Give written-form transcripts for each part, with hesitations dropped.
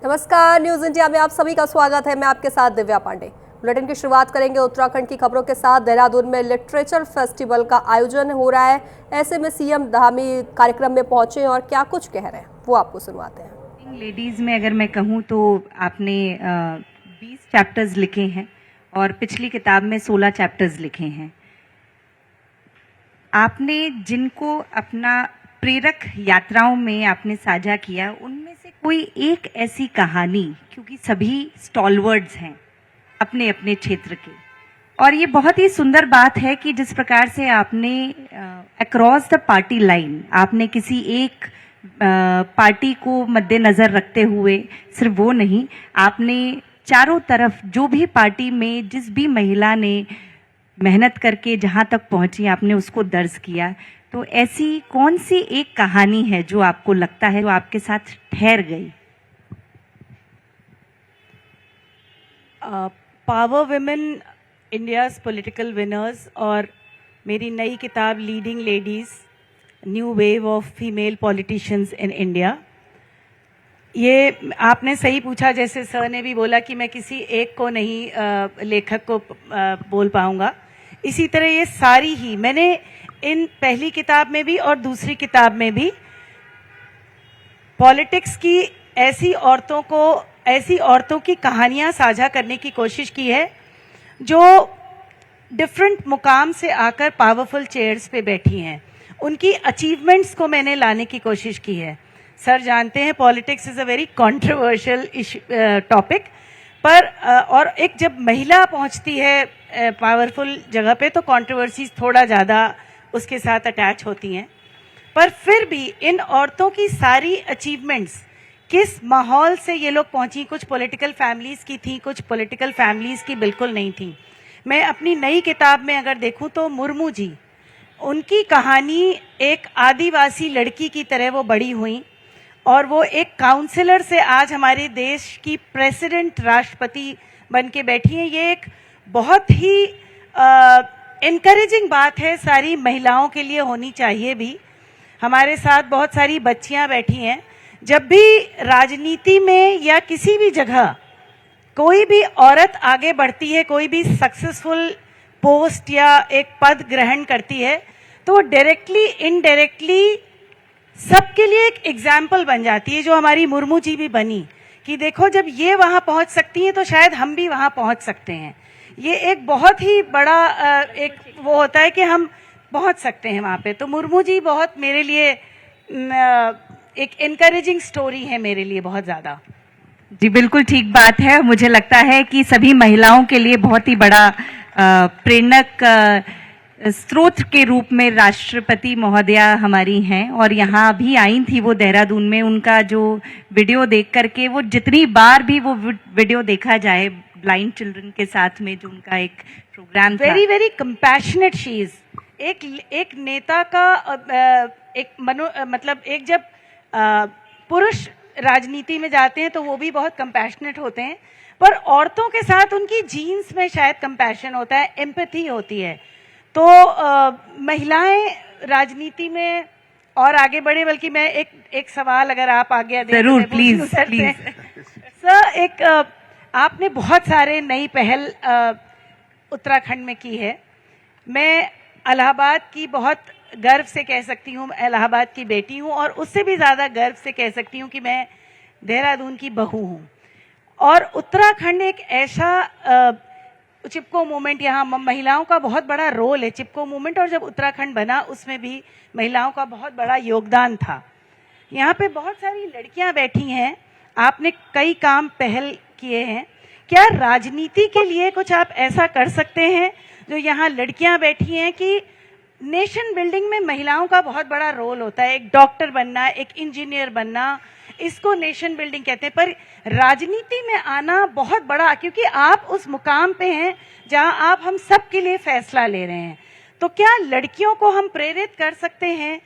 नमस्कार, news India में आप सभी का स्वागत है। मैं आपके साथ दिव्या पांडे। बुलेटिन की शुरुआत करेंगे उत्तराखंड की खबरों के साथ। देहरादून में लिटरेचर फेस्टिवल का आयोजन हो रहा है। ऐसे में सीएम धामी कार्यक्रम में पहुंचे और क्या कुछ कह रहे हैं वो आपको सुनवाते हैं। लेडीज में अगर मैं कहूँ तो आपने 20 चैप्टर्स लिखे हैं और पिछली किताब में 16 चैप्टर्स लिखे हैं। आपने जिनको अपना प्रेरक यात्राओं में आपने साझा किया, उनमें से कोई एक ऐसी कहानी, क्योंकि सभी स्टॉलवर्ड्स हैं अपने अपने क्षेत्र के, और ये बहुत ही सुंदर बात है कि जिस प्रकार से आपने अक्रॉस द पार्टी लाइन, आपने किसी एक पार्टी को मद्देनजर रखते हुए सिर्फ वो नहीं, आपने चारों तरफ जो भी पार्टी में जिस भी महिला ने मेहनत करके जहां तक पहुंची, आपने उसको दर्ज किया। तो ऐसी कौन सी एक कहानी है जो आपको लगता है जो आपके साथ ठहर गई? Power women India's political winners और मेरी नई किताब leading ladies new wave of female politicians in India. ये आपने सही पूछा, जैसे सर ने भी बोला कि मैं किसी एक को नहीं लेखक को बोल पाऊंगा, इसी तरह ये सारी ही मैंने इन पहली किताब में भी और दूसरी किताब में भी पॉलिटिक्स की ऐसी औरतों की कहानियां साझा करने की कोशिश की है जो डिफरेंट मुकाम से आकर पावरफुल चेयर्स पे बैठी हैं। उनकी अचीवमेंट्स को मैंने लाने की कोशिश की है। सर जानते हैं politics is a very controversial topic, पर और एक जब महिला पहुंचती है पावरफुल जगह पे तो कंट्रोवर्सीज थोड़ा ज़्यादा उसके साथ अटैच होती हैं। पर फिर भी इन औरतों की सारी अचीवमेंट्स किस माहौल से ये लोग पहुंची, कुछ पॉलिटिकल फैमिलीज की थी, कुछ पॉलिटिकल फैमिलीज की बिल्कुल नहीं थी। मैं अपनी नई किताब में अगर देखूं तो मुर्मू जी, उनकी कहानी एक आदिवासी लड़की की तरह वो बड़ी हुई और वो एक काउंसलर से आज हमारे देश की प्रेसिडेंट राष्ट्रपति बन के बैठी हैं। ये एक बहुत ही एनकरेजिंग बात है, सारी महिलाओं के लिए होनी चाहिए भी। हमारे साथ बहुत सारी बच्चियां बैठी हैं। जब भी राजनीति में या किसी भी जगह कोई भी औरत आगे बढ़ती है, कोई भी सक्सेसफुल पोस्ट या एक पद ग्रहण करती है, तो डायरेक्टली इनडायरेक्टली सबके लिए एक एग्जाम्पल बन जाती है, जो हमारी मुर्मू जी भी बनी कि देखो जब ये वहां पहुंच सकती हैं तो शायद हम भी वहां पहुंच सकते हैं। ये एक बहुत ही बड़ा एक वो होता है कि हम पहुंच सकते हैं वहां पे। तो मुर्मू जी बहुत मेरे लिए एक एनकरेजिंग स्टोरी है, मेरे लिए बहुत ज्यादा। जी बिल्कुल ठीक बात है। मुझे लगता है कि सभी महिलाओं के लिए बहुत ही बड़ा प्रेरक स्रोत के रूप में राष्ट्रपति महोदया हमारी हैं, और यहाँ भी आई थी वो देहरादून में। उनका जो वीडियो देख करके, वो जितनी बार भी वो वीडियो देखा जाए, ब्लाइंड चिल्ड्रन के साथ में जो उनका एक प्रोग्राम था, very very compassionate she is. एक नेता का मतलब एक जब पुरुष राजनीति में जाते हैं तो वो भी बहुत कंपैशनेट होते हैं, पर औरतों के साथ उनकी जीन्स में शायद कंपैशन होता है, एम्पैथी होती है। तो महिलाएं राजनीति में और आगे बढ़े। बल्कि मैं एक सवाल अगर आप आगे जरूर, प्लीज सर, आपने बहुत सारे नई पहल उत्तराखंड में की है। मैं इलाहाबाद की बहुत गर्व से कह सकती हूँ, इलाहाबाद की बेटी हूँ, और उससे भी ज्यादा गर्व से कह सकती हूँ कि मैं देहरादून की बहू हूँ। और उत्तराखंड एक ऐसा चिपको मूवमेंट, यहाँ महिलाओं का बहुत बड़ा रोल है चिपको मूवमेंट, और जब उत्तराखंड बना उसमें भी महिलाओं का बहुत बड़ा योगदान था। यहाँ पे बहुत सारी लड़कियां बैठी हैं, आपने कई काम पहल किए हैं। क्या राजनीति के लिए कुछ आप ऐसा कर सकते हैं जो यहाँ लड़कियां बैठी हैं कि नेशन बिल्डिंग में महिलाओं का बहुत बड़ा रोल होता है, एक डॉक्टर बनना, एक इंजीनियर बनना, इसको नेशन बिल्डिंग कहते हैं। पर राजनीति में आना बहुत बड़ा, क्योंकि आप उस मुकाम पे हैं जहां आप हम सब के लिए फैसला ले रहे हैं। तो क्या लड़कियों को हम प्रेरित कर सकते हैं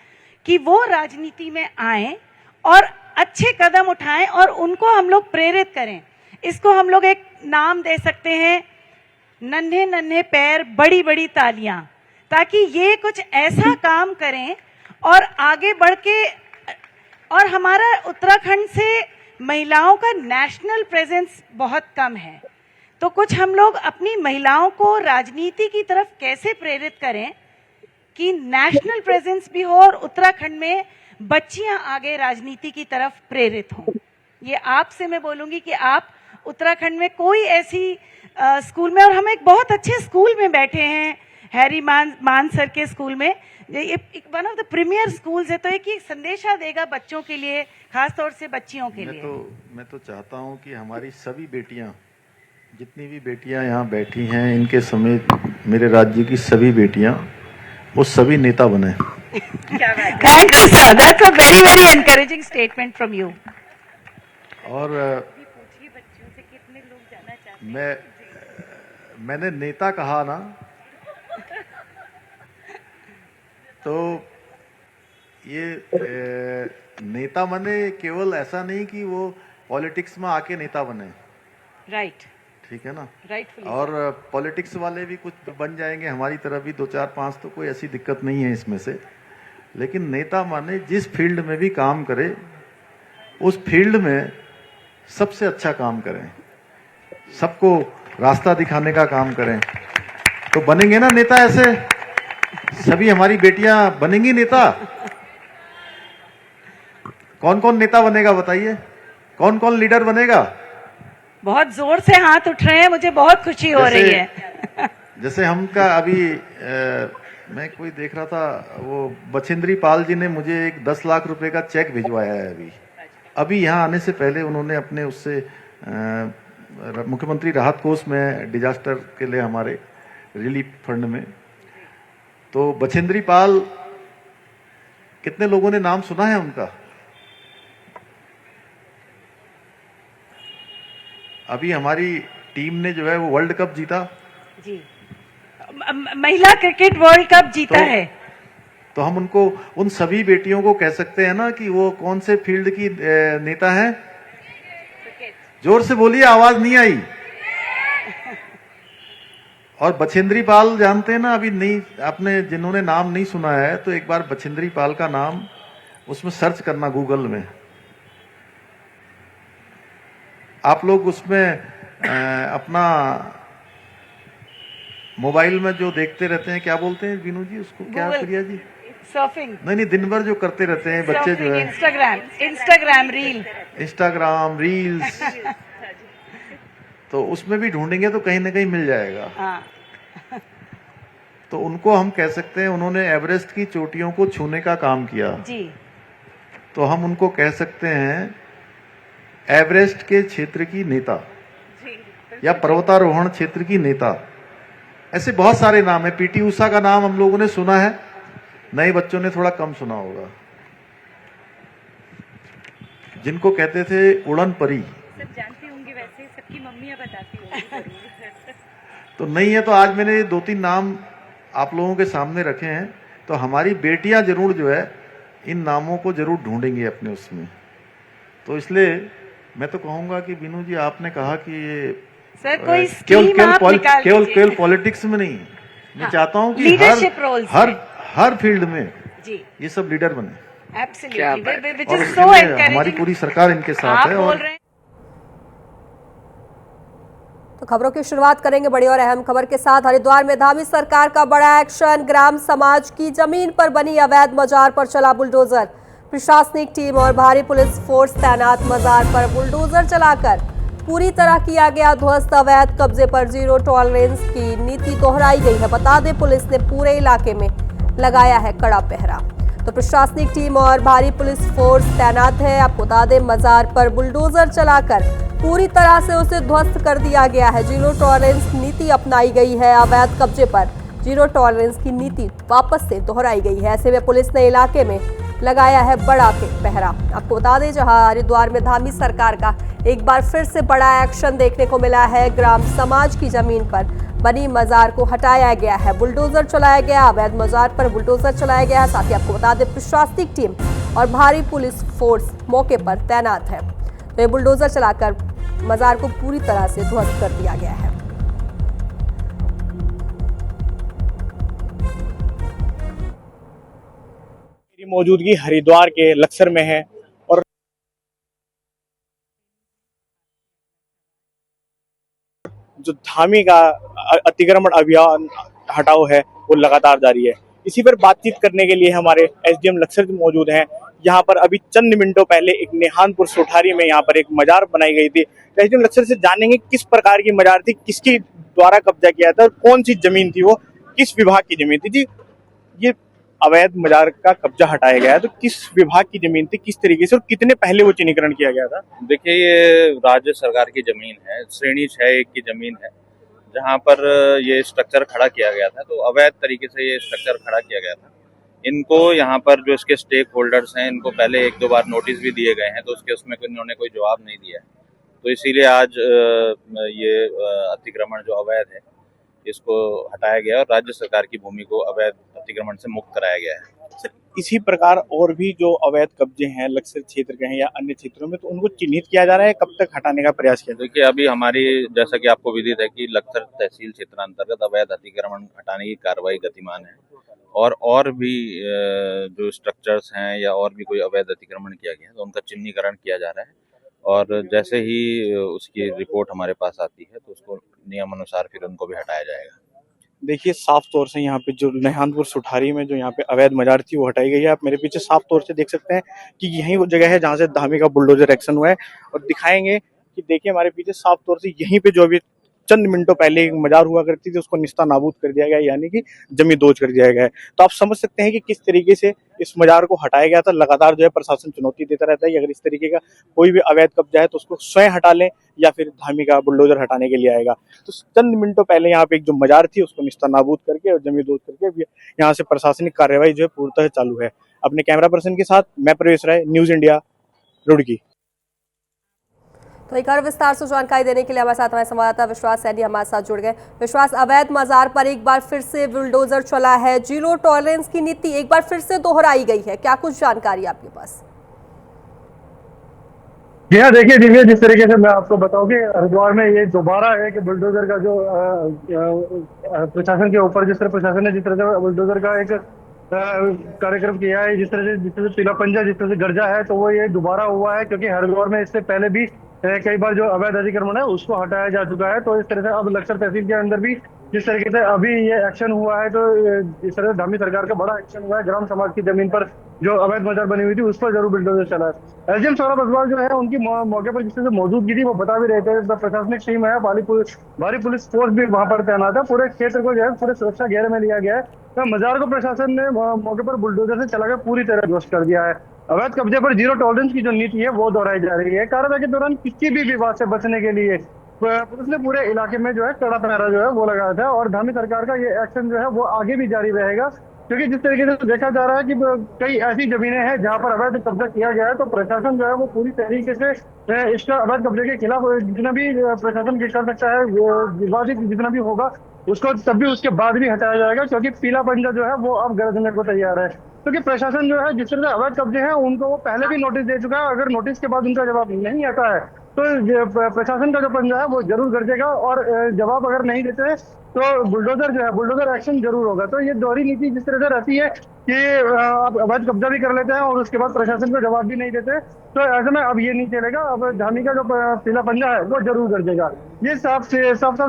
कि वो राजनीति में आएं और अच्छे कदम उठाएं, और उनको हम लोग प्रेरित करें? इसको हम लोग एक नाम दे सकते हैं, नन्हे नन्हे पैर बड़ी बड़ी तालियां, ताकि ये कुछ ऐसा काम करें और आगे बढ़ के, और हमारा उत्तराखंड से महिलाओं का नेशनल प्रेजेंस बहुत कम है। तो कुछ हम लोग अपनी महिलाओं को राजनीति की तरफ कैसे प्रेरित करें कि नेशनल प्रेजेंस भी हो और उत्तराखंड में बच्चियां आगे राजनीति की तरफ प्रेरित हों। ये आपसे मैं बोलूंगी कि आप उत्तराखंड में कोई ऐसी स्कूल में, और हम एक बहुत अच्छे स्कूल में बैठे हैं, हैरी मान सर के स्कूल में, ये one of the premier schools है, तो एक संदेशा देगा बच्चों के लिए, खास तौर से बच्चियों के लिए। मैं तो चाहता हूं कि हमारी सभी बेटियां, जितनी भी बेटियां यहाँ बैठी हैं, इनके समेत मेरे राज्य की सभी बेटियां, वो सभी नेता बने। Thank you sir, that's a very very encouraging statement from you. और मैंने नेता कहा ना, तो ये नेता बने केवल ऐसा नहीं कि वो पॉलिटिक्स में आके नेता बने, राइट, ठीक है ना, राइट। और पॉलिटिक्स वाले भी कुछ बन जाएंगे, हमारी तरफ भी 2-4-5, तो कोई ऐसी दिक्कत नहीं है इसमें से। लेकिन नेता माने जिस फील्ड में भी काम करे, उस फील्ड में सबसे अच्छा काम करें, सबको रास्ता दिखाने का काम करें, तो बनेंगे ना नेता। ऐसे सभी हमारी बेटियां बनेंगी नेता। कौन कौन नेता बनेगा बताइए, कौन कौन लीडर बनेगा? बहुत जोर से हाथ उठ रहे हैं, मुझे बहुत खुशी हो रही है। जैसे हमका अभी मैं कोई देख रहा था, वो बछेंद्री पाल जी ने मुझे एक 10 लाख रुपए का चेक भिजवाया है। अभी यहाँ आने से पहले उन्होंने अपने उससे मुख्यमंत्री राहत कोष में डिजास्टर के लिए हमारे रिलीफ फंड में, तो बछेंद्री पाल, कितने लोगों ने नाम सुना है उनका? अभी हमारी टीम ने जो है वो वर्ल्ड कप जीता जी, महिला क्रिकेट वर्ल्ड कप जीता है। तो हम उनको, उन सभी बेटियों को कह सकते हैं ना कि वो कौन से फील्ड की नेता है? जोर से बोलिए, आवाज नहीं आई। और बछेंद्री पाल जानते हैं ना? अभी नहीं, आपने जिन्होंने नाम नहीं सुना है तो एक बार बछेंद्री पाल का नाम उसमें सर्च करना गूगल में, आप लोग उसमें अपना मोबाइल में जो देखते रहते हैं, क्या बोलते हैं बीनू जी उसको, क्या प्रिया जी? सर्फिंग। नहीं, दिन भर जो करते रहते हैं बच्चे जो है, इंस्टाग्राम रील्स, तो उसमें भी ढूंढेंगे तो कहीं ना कहीं मिल जाएगा। हाँ। तो उनको हम कह सकते हैं, उन्होंने एवरेस्ट की चोटियों को छूने का काम किया जी, तो हम उनको कह सकते हैं एवरेस्ट के क्षेत्र की नेता या पर्वतारोहण क्षेत्र की नेता। ऐसे बहुत सारे नाम है। पीटी उषा का नाम हम लोगों ने सुना है, नए बच्चों ने थोड़ा कम सुना होगा, जिनको कहते थे उड़न परी। सब जानते होंगे, वैसे सबकी मम्मियां बताती होंगी। तो नहीं है तो आज मैंने 2-3 नाम आप लोगों के सामने रखे हैं, तो हमारी बेटियां जरूर जो है इन नामों को जरूर ढूंढेंगी अपने उसमें। तो इसलिए मैं तो कहूंगा कि बीनू जी, आपने कहा कि ये सर कोई स्कीम आप निकाल केवल पॉलिटिक्स में नहीं, मैं चाहता हूं कि हर फील्ड में जी ये सब लीडर बने। एब्सोल्युटली, और उसमें हमारी पूरी सरकार इनके साथ है। और तो खबरों की शुरुआत करेंगे बड़ी और अहम खबर के साथ। हरिद्वार में धामी सरकार का बड़ा एक्शन, ग्राम समाज की जमीन पर बनी अवैध मजार पर चला बुलडोजर। प्रशासनिक टीम और भारी पुलिस फोर्स तैनात, मजार पर बुलडोजर चलाकर पूरी तरह किया गया ध्वस्त। अवैध कब्जे पर जीरो टॉलरेंस की नीति दोहराई गई है। बता दें, पुलिस ने पूरे इलाके में लगाया है कड़ा पहरा। तो प्रशासनिक टीम और भारी पुलिस फोर्स तैनात है। आपको बता दें, मजार पर बुलडोजर चलाकर पूरी तरह से उसे ध्वस्त कर दिया गया है। जीरो टॉलरेंस नीति अपनाई गई है। अवैध कब्जे पर जीरो टॉलरेंस की नीति वापस से दोहराई गई है। ऐसे में पुलिस ने इलाके में लगाया है बड़ा पहरा। आपको बता दें, जहां हरिद्वार में धामी सरकार का एक बार फिर से बड़ा एक्शन देखने को मिला है। ग्राम समाज की जमीन पर बनी मजार को हटाया गया है, बुलडोजर चलाया गया, अवैध मजार पर बुलडोजर चलाया गया है। साथ ही आपको बता दें, प्रशासनिक टीम और भारी पुलिस फोर्स मौके पर तैनात है। तो ये बुलडोजर चलाकर मजार को पूरी तरह से ध्वस्त कर दिया गया है। मेरी मौजूदगी हरिद्वार के लक्सर में है और जो धामी का अतिक्रमण अभियान हटाओ है वो लगातार जारी है। इसी पर बातचीत करने के लिए हमारे एसडीएम लक्सर जी मौजूद हैं। यहाँ पर अभी चंद मिनटों पहले एक नेहानपुर सोठारी में यहाँ पर एक मजार बनाई गई थी। एसडीएम लक्सर से जानेंगे किस प्रकार की मजार थी, किसके द्वारा कब्जा किया था और कौन सी जमीन थी, वो किस विभाग की जमीन थी। जी, ये अवैध मजार का कब्जा हटाया गया है तो किस विभाग की जमीन थी, किस तरीके से और कितने पहले वो चिन्हीकरण किया गया था? देखिए, ये राज्य सरकार की जमीन है, श्रेणी 6 की जमीन है, जहाँ पर ये स्ट्रक्चर खड़ा किया गया था। तो अवैध तरीके से ये स्ट्रक्चर खड़ा किया गया था। इनको यहाँ पर जो इसके स्टेक होल्डर्स हैं, इनको पहले 1-2 बार नोटिस भी दिए गए हैं, तो उसमें इन्होंने कोई जवाब नहीं दिया है। तो इसीलिए आज ये अतिक्रमण जो अवैध है इसको हटाया गया और राज्य सरकार की भूमि को अवैध अतिक्रमण से मुक्त कराया गया है। इसी प्रकार और भी जो अवैध कब्जे हैं लक्सर क्षेत्र के हैं या अन्य क्षेत्रों में, तो उनको चिन्हित किया जा रहा है, कब तक हटाने का प्रयास किया? देखिए, अभी हमारी, जैसा कि आपको विदित है कि लक्सर तहसील क्षेत्र अंतर्गत अवैध अतिक्रमण हटाने की कार्रवाई गतिमान है और भी जो स्ट्रक्चर्स हैं या और भी कोई अवैध अतिक्रमण किया गया है तो उनका चिन्हीकरण किया जा रहा है और जैसे ही उसकी रिपोर्ट हमारे पास आती है तो उसको नियम अनुसार फिर उनको भी हटाया जाएगा। देखिए, साफ तौर से यहाँ पे जो नेहानपुर सुठारी में जो यहाँ पे अवैध मजार थी वो हटाई गई है। आप मेरे पीछे साफ तौर से देख सकते हैं कि यही वो जगह है जहाँ से धामी का बुलडोजर एक्शन हुआ है और दिखाएंगे कि देखिए हमारे पीछे साफ तौर से यहीं पे जो अभी चंद मिनटों पहले एक मजार हुआ करती थी उसको निस्ता नाबूद कर दिया गया, यानी कि जमी दोज कर दिया गया है। तो आप समझ सकते हैं कि किस तरीके से इस मजार को हटाया गया था। लगातार जो है प्रशासन चुनौती देता रहता है कि अगर इस तरीके का कोई भी अवैध कब्जा है तो उसको स्वयं हटा लें या फिर धामी का बुलडोजर हटाने के लिए आएगा। तो चंद मिनटों पहले यहाँ पे एक जो मजार थी उसको निस्ता नाबूद करके और जमी दोज करके यहाँ से प्रशासनिक कार्यवाही जो है पूर्णतः चालू है। अपने कैमरा पर्सन के साथ मैं प्रवेश राय, न्यूज इंडिया, रुड़की। तो एक और विस्तार से जानकारी देने के लिए हमारे साथ हमारे संवाददाता विश्वास सैनी हमारे साथ जुड़ गए। विश्वास, अवैध मजार पर एक बार फिर से बुलडोजर चला है, जीरो टॉलरेंस की नीति एक बार फिर से दोहराई गई है, क्या कुछ जानकारी आपके पास? जी हाँ, देखिए दिव्या, जिस तरीके से मैं आपको बताऊं कि हरिद्वार में ये दोबारा है कि बुलडोजर का जो प्रशासन के ऊपर जिस तरह प्रशासन ने जिस तरह से बुलडोजर का एक कार्यक्रम किया है, जिस तरह से पीला पंजा जिस तरह से गर्जा है, तो वो ये दोबारा हुआ है क्योंकि हरिद्वार में इससे पहले भी कई बार जो अवैध अतिक्रमण है उसको हटाया जा चुका है। तो इस तरह से अब लक्सर तहसील के अंदर भी जिस तरीके से अभी ये एक्शन हुआ है तो इस तरह से धामी सरकार का बड़ा एक्शन हुआ है। ग्राम समाज की जमीन पर जो अवैध मजार बनी हुई थी उस पर जरूर बुलडोजर चला है। एसडीएम सौरभ अग्रवाल जो है उनकी मौके पर जिस तरह से मौजूदगी थी वो बता भी रहे थे। प्रशासनिक टीम है, भारी पुलिस फोर्स भी वहां पर तैनात है। पूरे क्षेत्र को जो है पूरे सुरक्षा घेरे में लिया गया है। तो मजार को प्रशासन ने मौके पर बुलडोजर से चलाकर पूरी तरह ध्वस्त कर दिया है। अवैध कब्जे पर जीरो टॉलरेंस की जो नीति है वो दोहराई जा रही है। कार्रवाई के दौरान किसी भी विवाद से बचने के लिए पुलिस ने पूरे इलाके में जो है कड़ा पहरा जो है वो लगाया था और धामी सरकार का ये एक्शन जो है वो आगे भी जारी रहेगा क्योंकि जिस तरीके से देखा जा रहा है कि कई ऐसी जमीनें हैं जहां पर अवैध कब्जा किया गया है तो प्रशासन जो है वो पूरी तरीके से इसका अवैध कब्जे के खिलाफ जितना भी प्रशासन कर सकता है विवादित जितना भी होगा उसको तब भी उसके बाद भी हटाया जाएगा क्योंकि पीला पंजा जो है वो अब गरजने को तैयार है। क्योंकि प्रशासन जो है जिस तरह से अवैध कब्जे हैं उनको वो पहले भी नोटिस दे चुका है। अगर नोटिस के बाद उनका जवाब नहीं आता है तो प्रशासन का जो पंजा है वो जरूर गरजेगा और जवाब अगर नहीं देते हैं तो बुलडोजर जो है बुलडोजर एक्शन जरूर होगा। तो ये दोहरी नीति जिस तरह से रहती है कि आप अवैध कब्जा भी कर लेते हैं और उसके बाद प्रशासन को जवाब भी नहीं देते, तो ऐसे में अब ये नहीं चलेगा। अब धामी का जो पीला पंजा है वो जरूर गरजेगा। ये साफ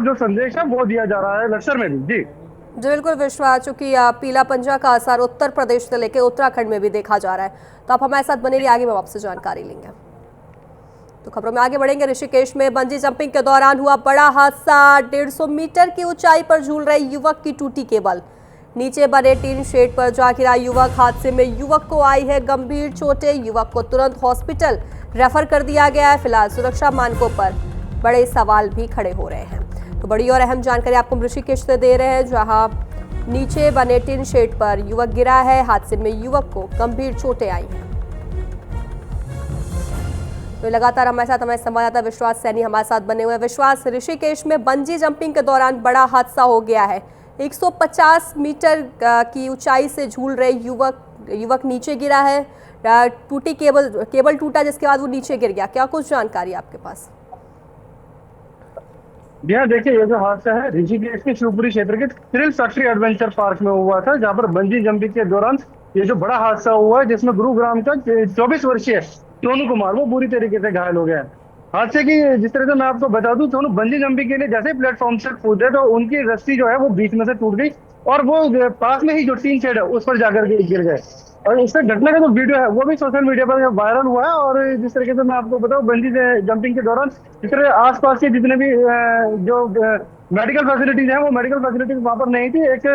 जो संदेश है वो दिया जा रहा है लक्सर में भी। जी बिल्कुल विश्वास, चूंकि पीला पंजा का असर उत्तर प्रदेश से लेकर उत्तराखंड में भी देखा जा रहा है, तो आप हमारे साथ बने रहिए, आगे हम आपसे जानकारी लेंगे। तो खबरों में आगे बढ़ेंगे। ऋषिकेश में बंजी जंपिंग के दौरान हुआ बड़ा हादसा। 150 मीटर की ऊंचाई पर झूल रहे युवक की टूटी केबल, नीचे बने टीन शेड पर जा गिरा युवक। हादसे में युवक को आई है गंभीर चोटें। युवक को तुरंत हॉस्पिटल रेफर कर दिया गया है। फिलहाल सुरक्षा मानकों पर बड़े सवाल भी खड़े हो रहे हैं। तो बड़ी और अहम जानकारी आपको ऋषिकेश से दे रहे हैं, जहां नीचे बने टीन शेड पर युवक गिरा है। हादसे में युवक को गंभीर चोटें आई हैं। तो लगातार हमारे संवाददाता विश्वास सैनी हमारे साथ बने हुए हैं। विश्वास, ऋषिकेश में बंजी जंपिंग के दौरान बड़ा हादसा हो गया है। 150 मीटर की ऊंचाई से झूल रहे युवक नीचे गिरा है। टूटी केबल टूटा, जिसके बाद वो नीचे गिर गया। क्या कुछ जानकारी आपके पास? भैया देखिए, ये जो हादसा है ऋषिकेश के शिवपुरी क्षेत्र के थ्रिल फैक्ट्री एडवेंचर पार्क में हुआ था, जहां पर बंजी जंपिंग के दौरान ये जो बड़ा हादसा हुआ है जिसमें गुरुग्राम का 24 वर्षीय सोनू कुमार वो बुरी तरीके से घायल हो गया है। हादसे की जिस तरह से मैं आपको बता दूं, दोनों बंजी जंपिंग के लिए जैसे ही प्लेटफॉर्म से कूदे तो उनकी रस्सी जो है वो बीच में से टूट गई और वो पास में ही जो टीन शेड है उस पर जाकर के गिर गए। और इससे घटना का जो वीडियो है वो भी सोशल मीडिया पर वायरल हुआ है। और जिस तरीके से मैं आपको बताऊं, बंजी जंपिंग के दौरान जिस तरह आसपास के जितने भी जो मेडिकल फैसिलिटीज है वो मेडिकल फैसिलिटीज वहां पर नहीं थी। एक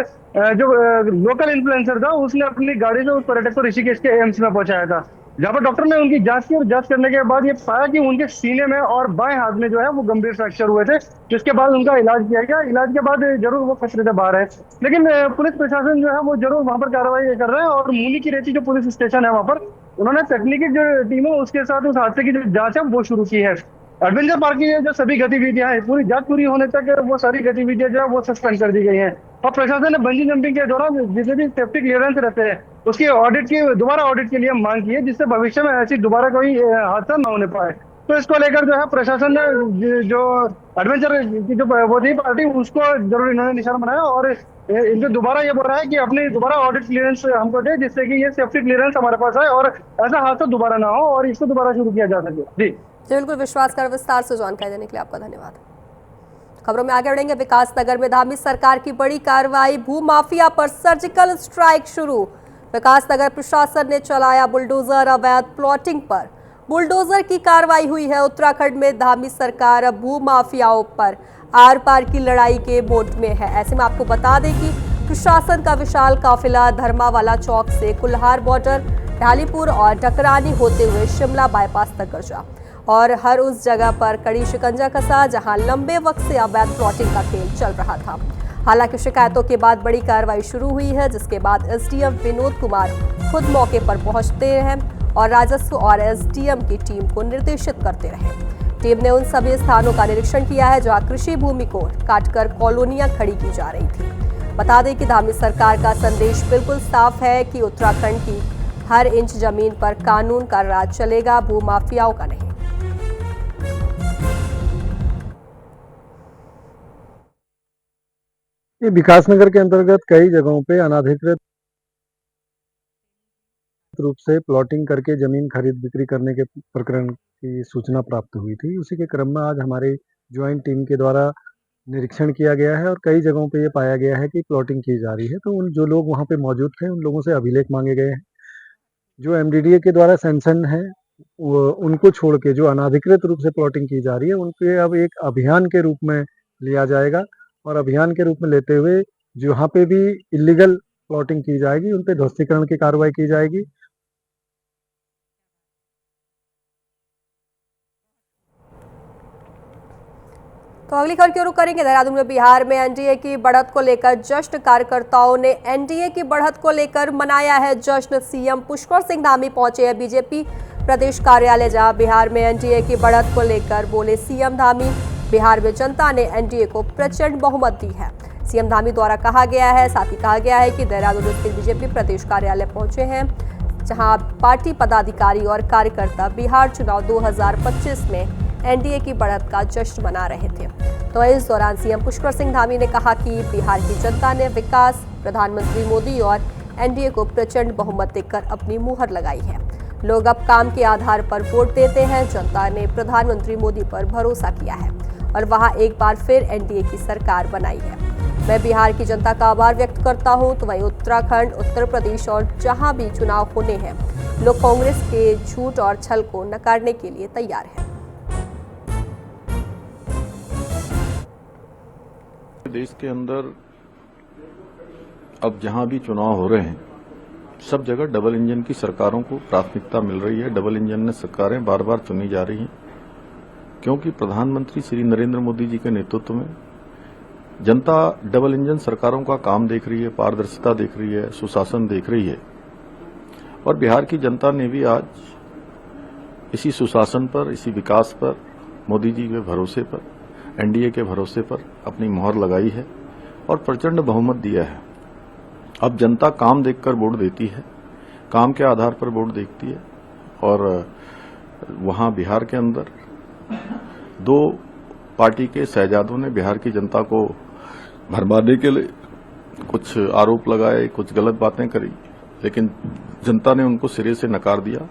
जो लोकल इन्फ्लुएंसर था उसने अपनी गाड़ी से उस पर्यटक को ऋषिकेश के एम्स में पहुंचाया था, जहाँ पर डॉक्टर ने उनकी जांच की और जांच करने के बाद ये पाया कि उनके सीने में और बाएं हाथ में जो है वो गंभीर फ्रैक्चर हुए थे, जिसके बाद उनका इलाज किया गया। इलाज के बाद जरूर वो खतरे से बाहर है, लेकिन पुलिस प्रशासन जो है वो जरूर वहां पर कार्रवाई कर रहा है। और मूली की रेती जो पुलिस स्टेशन है वहां पर उन्होंने तकनीकी जो टीम है उसके साथ उस हादसे की जो जांच है वो शुरू की है। एडवेंचर पार्क की जो सभी गतिविधियां हैं पूरी जांच पूरी होने तक वो सारी गतिविधियां जो है वो सस्पेंड कर दी गई हैं। और प्रशासन ने बंजी जंपिंग के दौरान जितने भी सेफ्टी क्लियरेंस रहते हैं उसकी ऑडिट की दोबारा ऑडिट के लिए मांग की है, जिससे भविष्य में ऐसी दोबारा कोई हादसा न होने पाए। तो इसको लेकर जो है प्रशासन ने जो एडवेंचर की जो वो थी पार्टी उसको जरूर इन्होंने निशाना बनाया और इनको दोबारा ये बोल रहा है कि अपनी दोबारा ऑडिट क्लियरेंस हमको दे, जिससे कि ये सेफ्टी क्लियरेंस हमारे पास है और ऐसा हादसा दोबारा ना हो और इसको दोबारा शुरू किया जा सके। जी बिल्कुल, विश्वास कर विस्तार से जानकारी देने के लिए आपका धन्यवाद। खबरों में आगे बढ़ेंगे। विकास नगर में धामी सरकार की बड़ी कार्रवाई, भू माफिया पर सर्जिकल स्ट्राइक शुरू। विकास नगर प्रशासन ने चलाया बुलडोजर, अवैध प्लॉटिंग पर बुलडोजर की कार्रवाई हुई है। उत्तराखंड में धामी सरकार अब भू माफियाओं पर आर पार की लड़ाई के मोड में है। ऐसे में आपको बता दें कि प्रशासन का विशाल काफिला धर्मावाला चौक से कुल्हार बॉर्डर, ढालीपुर और डकरानी होते हुए शिमला बाईपास तक गरजा और हर उस जगह पर कड़ी शिकंजा कसा जहां लंबे वक्त से अवैध प्लॉटिंग का खेल चल रहा था। हालांकि शिकायतों के बाद बड़ी कार्रवाई शुरू हुई है, जिसके बाद एसडीएम विनोद कुमार खुद मौके पर पहुंचते हैं और राजस्व और एसडीएम की टीम को निर्देशित करते रहे। टीम ने उन सभी स्थानों का निरीक्षण किया है जहां कृषि भूमि को काटकर कॉलोनियां खड़ी की जा रही थी। बता दें कि धामी सरकार का संदेश बिल्कुल साफ है कि उत्तराखंड की हर इंच जमीन पर कानून का राज चलेगा, भू माफियाओं का नहीं। ये विकासनगर के अंतर्गत कई जगहों पे अनाधिकृत रूप से प्लॉटिंग करके जमीन खरीद बिक्री करने के प्रकरण की सूचना प्राप्त हुई थी। उसी के क्रम में आज हमारे ज्वाइंट टीम के द्वारा निरीक्षण किया गया है और कई जगहों पे ये पाया गया है कि प्लॉटिंग की जा रही है। तो उन जो लोग वहाँ पे मौजूद थे उन लोगों से अभिलेख मांगे गए हैं। जो एमडीडीए के द्वारा सैंक्शन है उनको छोड़ के जो अनाधिकृत रूप से प्लॉटिंग की जा रही है उनके अब एक अभियान के रूप में लिया जाएगा और अभियान के रूप में लेते हुए जहाँ पे भी इलीगल प्लॉटिंग की जाएगी उन पे ध्वस्तीकरण की कार्रवाई की जाएगी। तो अगली खबर की रुख करेंगे। देहरादून में बिहार में एनडीए की बढ़त को लेकर जश्न, कार्यकर्ताओं ने एनडीए की बढ़त को लेकर मनाया है जश्न। सीएम पुष्कर सिंह धामी पहुंचे हैं बीजेपी प्रदेश कार्यालय, जहां बिहार में एनडीए की बढ़त को लेकर बोले सीएम धामी। बिहार में जनता ने एनडीए को प्रचंड बहुमत दी है, सीएम धामी द्वारा कहा गया है। साथ ही कहा गया है कि देहरादून स्थित बीजेपी प्रदेश कार्यालय पहुंचे हैं, जहां पार्टी पदाधिकारी और कार्यकर्ता बिहार चुनाव 2025 में एनडीए की बढ़त का जश्न मना रहे थे। तो इस दौरान सीएम पुष्कर सिंह धामी ने कहा कि बिहार की जनता ने विकास, प्रधानमंत्री मोदी और एनडीए को प्रचंड बहुमत देकर अपनी मुहर लगाई है। लोग अब काम के आधार पर वोट देते हैं। जनता ने प्रधानमंत्री मोदी पर भरोसा किया है और वहां एक बार फिर एनडीए की सरकार बनाई है। मैं बिहार की जनता का आभार व्यक्त करता हूं। तो वहीं उत्तराखंड, उत्तर प्रदेश और जहां भी चुनाव होने हैं, लोग कांग्रेस के झूठ और छल को नकारने के लिए तैयार हैं। देश के अंदर अब जहां भी चुनाव हो रहे हैं सब जगह डबल इंजन की सरकारों को प्राथमिकता मिल रही है। डबल इंजन में सरकारें बार बार चुनी जा रही हैं क्योंकि प्रधानमंत्री श्री नरेंद्र मोदी जी के नेतृत्व में जनता डबल इंजन सरकारों का काम देख रही है, पारदर्शिता देख रही है, सुशासन देख रही है। और बिहार की जनता ने भी आज इसी सुशासन पर, इसी विकास पर, मोदी जी के भरोसे पर, एनडीए के भरोसे पर अपनी मोहर लगाई है और प्रचंड बहुमत दिया है। अब जनता काम देखकर वोट देती है, काम के आधार पर वोट देखती है। और वहां बिहार के अंदर दो पार्टी के शहजादों ने बिहार की जनता को भरमाने के लिए कुछ आरोप लगाए, कुछ गलत बातें करी, लेकिन जनता ने उनको सिरे से नकार दिया।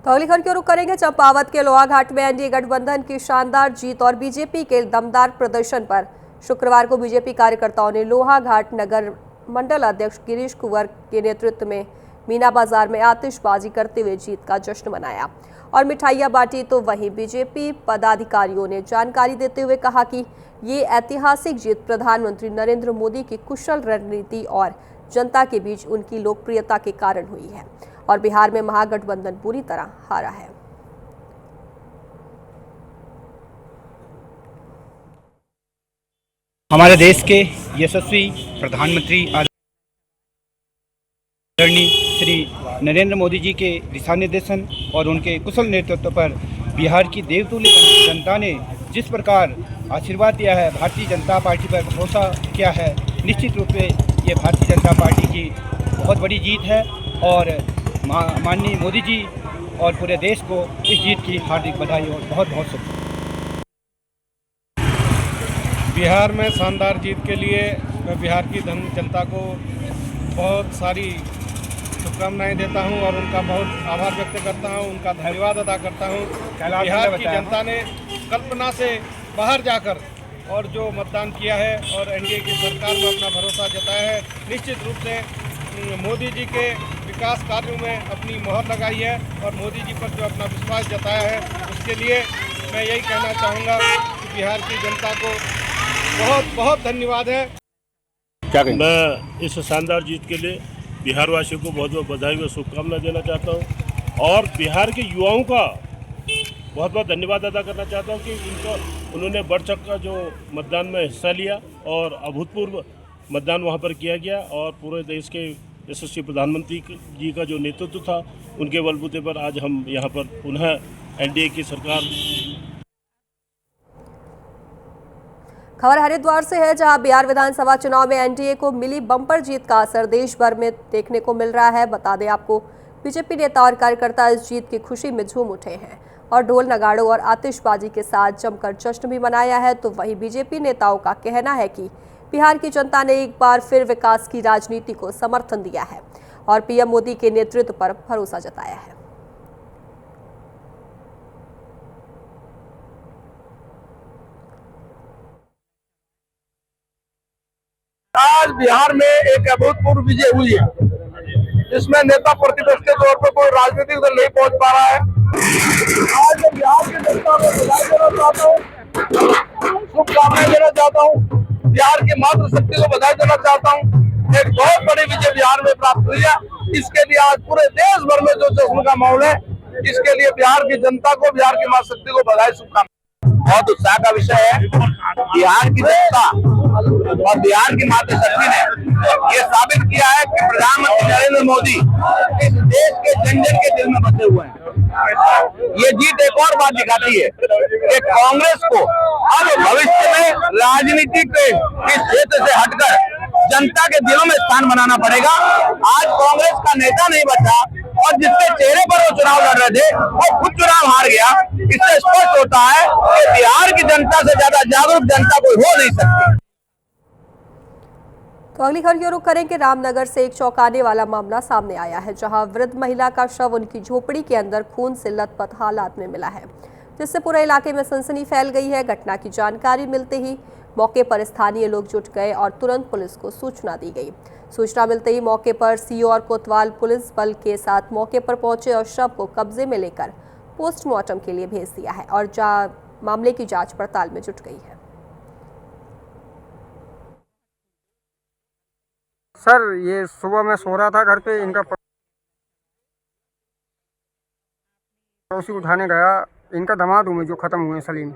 तो अगली खबर की ओर रुख करेंगे। चंपावत के लोहाघाट में एनडीए गठबंधन की शानदार जीत और बीजेपी के दमदार प्रदर्शन पर शुक्रवार को बीजेपी कार्यकर्ताओं ने लोहाघाट नगर मंडल अध्यक्ष गिरीश कुंवर के नेतृत्व में मीना बाजार में आतिशबाजी करते हुए जीत का जश्न मनाया और मिठाइयां बांटी। तो वहीं बीजेपी पदाधिकारियों ने जानकारी देते हुए कहा कि ये ऐतिहासिक जीत प्रधानमंत्री नरेंद्र मोदी की कुशल रणनीति और जनता के बीच उनकी लोकप्रियता के कारण हुई है और बिहार में महागठबंधन पूरी तरह हारा है। हमारे देश के यशस्वी प्रधानमंत्री आदरणीय श्री नरेंद्र मोदी जी के दिशा निर्देशन और उनके कुशल नेतृत्व पर बिहार की देवतुल्य जनता ने जिस प्रकार आशीर्वाद दिया है, भारतीय जनता पार्टी पर भरोसा किया है, निश्चित रूप से ये भारतीय जनता पार्टी की बहुत बड़ी जीत है और माननीय मोदी जी और पूरे देश को इस जीत की हार्दिक बधाई और बहुत बहुत शुभकामनाएं। बिहार में शानदार जीत के लिए मैं बिहार की जनता को बहुत सारी शुभकामनाएं देता हूं और उनका बहुत आभार व्यक्त करता हूं, उनका धन्यवाद अदा करता हूं। बिहार की जनता ने कल्पना से बाहर जाकर और जो मतदान किया है और एनडीए की सरकार में अपना भरोसा जताया है, निश्चित रूप से मोदी जी के विकास कार्यों में अपनी मोहर लगाई है और मोदी जी पर जो अपना विश्वास जताया है, उसके लिए मैं यही कहना चाहूँगा कि बिहार की जनता को बहुत बहुत धन्यवाद है। मैं इस शानदार जीत के लिए बिहार वासियों को बहुत बहुत बधाई व शुभकामनाएं देना चाहता हूं और बिहार के युवाओं का बहुत बहुत धन्यवाद अदा करना चाहता हूं कि उन्होंने बढ़ चढ़ कर जो मतदान में हिस्सा लिया और अभूतपूर्व मतदान वहां पर किया गया और पूरे देश के यशस्वी प्रधानमंत्री जी का जो नेतृत्व था, उनके बलबूते पर आज हम यहाँ पर पुनः एनडीए की सरकार। खबर हरिद्वार से है, जहां बिहार विधानसभा चुनाव में एनडीए को मिली बम्पर जीत का असर देश भर में देखने को मिल रहा है। बता दें आपको, बीजेपी नेता और कार्यकर्ता इस जीत की खुशी में झूम उठे हैं और ढोल नगाड़ों और आतिशबाजी के साथ जमकर जश्न भी मनाया है। तो वहीं बीजेपी नेताओं का कहना है कि बिहार की जनता ने एक बार फिर विकास की राजनीति को समर्थन दिया है और पीएम मोदी के नेतृत्व पर भरोसा जताया है। आज बिहार में एक अभूतपूर्व विजय हुई है, जिसमें नेता प्रतिपक्ष के तौर पर कोई राजनीतिक दल नहीं पहुंच पा रहा है। आज मैं बिहार की जनता को बधाई देना चाहता हूँ, शुभकामनाएं देना चाहता हूँ, बिहार की मातृशक्ति को बधाई देना चाहता हूँ। एक बहुत बड़ी विजय बिहार में प्राप्त हुई है। इसके लिए आज पूरे देश भर में जो जश्न का माहौल है, इसके लिए बिहार की जनता को, बिहार की मातृशक्ति को बधाई, शुभकामनाएं। बहुत उत्साह का विषय है। बिहार की जनता और बिहार की मातृशक्ति ने ये साबित किया है कि प्रधानमंत्री नरेंद्र मोदी इस देश के जन जन के दिल में बसे हुए हैं। ये जीत एक और बात दिखाती है कि कांग्रेस को अब भविष्य में राजनीति के इस क्षेत्र से हटकर जनता के दिलों में स्थान बनाना पड़ेगा। आज कांग्रेस का नेता नहीं बचा और जिसके चेहरे पर वो चुनाव लड़ रहे थे, वो खुद चुनाव हार गया। इससे स्पष्ट होता है कि बिहार की जनता से ज्यादा जागरूक जनता कोई हो नहीं सकती। तो अगली खबर की रुख करेंगे। रामनगर से एक चौंकाने वाला मामला सामने आया है, जहां वृद्ध महिला का शव उनकी झोपड़ी के अंदर खून से लथपथ हालात में मिला है, जिससे पूरे इलाके में सनसनी फैल गई है। घटना की जानकारी मिलते ही मौके पर स्थानीय लोग जुट गए और तुरंत पुलिस को सूचना दी गई। सूचना मिलते ही मौके पर सीओ और कोतवाल पुलिस बल के साथ मौके पर पहुंचे और शव को कब्जे में लेकर पोस्टमार्टम के लिए भेज दिया है और मामले की जांच पड़ताल में जुट गई है। सर, ये सुबह मैं सो रहा था घर पे, इनका पड़ोसी उठाने गया, इनका दामाद हूँ मैं जो ख़त्म हुए सलीम।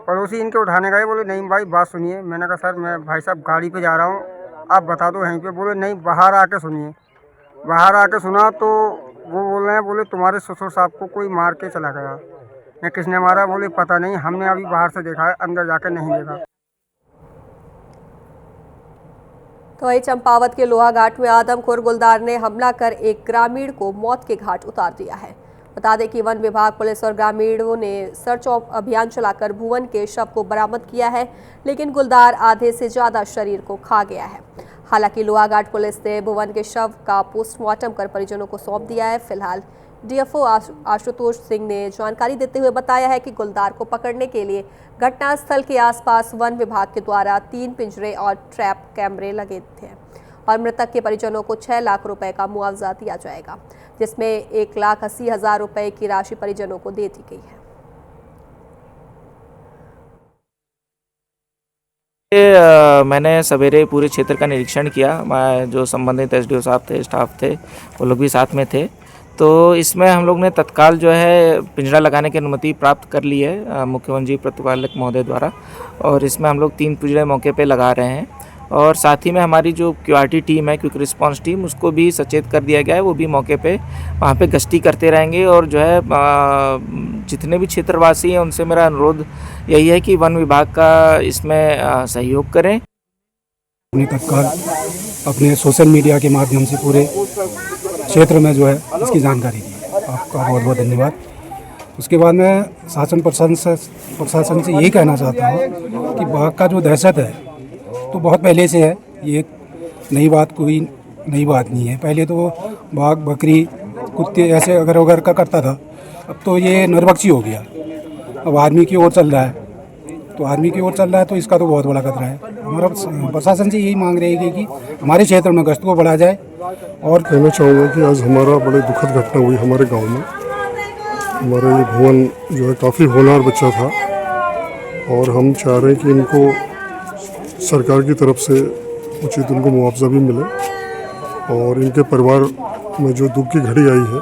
पड़ोसी इनके उठाने गए, बोले नहीं भाई बात सुनिए। मैंने कहा सर मैं भाई साहब गाड़ी पे जा रहा हूँ, आप बता दो यहीं पे। बोले नहीं बाहर आके सुनिए। बाहर आके सुना तो वो बोल रहे हैं, बोले तुम्हारे ससुर साहब को कोई मार के चला गया। मैं किसने मारा? बोले पता नहीं, हमने अभी बाहर से देखा है, अंदर जाकर नहीं देखा। तो वही चंपावत के लोहाघाट में आदमखोर गुलदार ने हमला कर एक ग्रामीण को मौत के घाट उतार दिया है। बता दें कि वन विभाग, पुलिस और ग्रामीणों ने सर्च अभियान चलाकर भुवन के शव को बरामद किया है, लेकिन गुलदार आधे से ज्यादा शरीर को खा गया है। हालांकि लोहाघाट पुलिस ने भुवन के शव का पोस्टमार्टम कर परिजनों को सौंप दिया है। फिलहाल डीएफओ आशुतोष सिंह ने जानकारी देते हुए बताया है कि गुलदार को पकड़ने के लिए घटनास्थल के आसपास वन विभाग के द्वारा 3 पिंजरे और ट्रैप कैमरे लगे थे और मृतक के परिजनों को 6 लाख रुपए का मुआवजा दिया जाएगा, जिसमें 1,80,000 रुपए की राशि परिजनों को दे दी गई है। मैंने सवेरे पूरे क्षेत्र का निरीक्षण किया। मैं जो संबंधित एसडीओ साहब थे, स्टाफ थे, वो लोग भी साथ में थे। तो इसमें हम लोग ने तत्काल जो है पिंजरा लगाने की अनुमति प्राप्त कर ली है मुख्य वन जीव प्रतिपालक महोदय द्वारा, और इसमें हम लोग 3 पिंजरे मौके पे लगा रहे हैं। और साथ ही में हमारी जो क्यूआरटी टीम है, क्विक रिस्पांस टीम, उसको भी सचेत कर दिया गया है। वो भी मौके पे वहाँ पे गश्ती करते रहेंगे। और जो है जितने भी क्षेत्रवासी हैं उनसे मेरा अनुरोध यही है कि वन विभाग का इसमें सहयोग करें। तत्काल अपने सोशल मीडिया के माध्यम से पूरे क्षेत्र में जो है इसकी जानकारी दी। आपका बहुत बहुत धन्यवाद। उसके बाद मैं शासन प्रशासन से यही कहना चाहता हूँ कि बाघ का जो दहशत है तो बहुत पहले से है। ये नई बात, कोई नई बात नहीं है। पहले तो बाघ, बकरी, कुत्ते ऐसे अगर वगैरह का करता था, अब तो ये नरभक्षी हो गया। अब आदमी की ओर चल रहा है, तो इसका तो बहुत बड़ा खतरा है। हमारा प्रशासन से यही मांग रहेगी कि हमारे क्षेत्र में गश्त को बढ़ाया जाए। और कहना चाहूँगा कि आज हमारा बड़े दुखद घटना हुई हमारे गांव में। हमारा ये भुवन जो है काफ़ी होनहार बच्चा था, और हम चाह रहे हैं कि इनको सरकार की तरफ से उचित उनको मुआवजा भी मिले, और इनके परिवार में जो दुख की घड़ी आई है,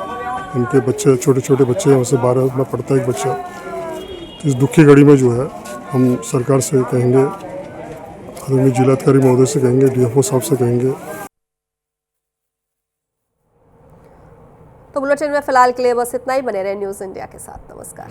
इनके बच्चे, छोटे छोटे बच्चे हैं, वैसे 12 में पढ़ता है एक बच्चा। तो इस दुख की घड़ी में जो है हम सरकार से कहेंगे, आदरणीय जिलाधिकारी महोदय से कहेंगे, डीएफओ साहब से कहेंगे। तो बुलेटिन में फिलहाल के लिए बस इतना ही। बने रहे न्यूज़ इंडिया के साथ। नमस्कार।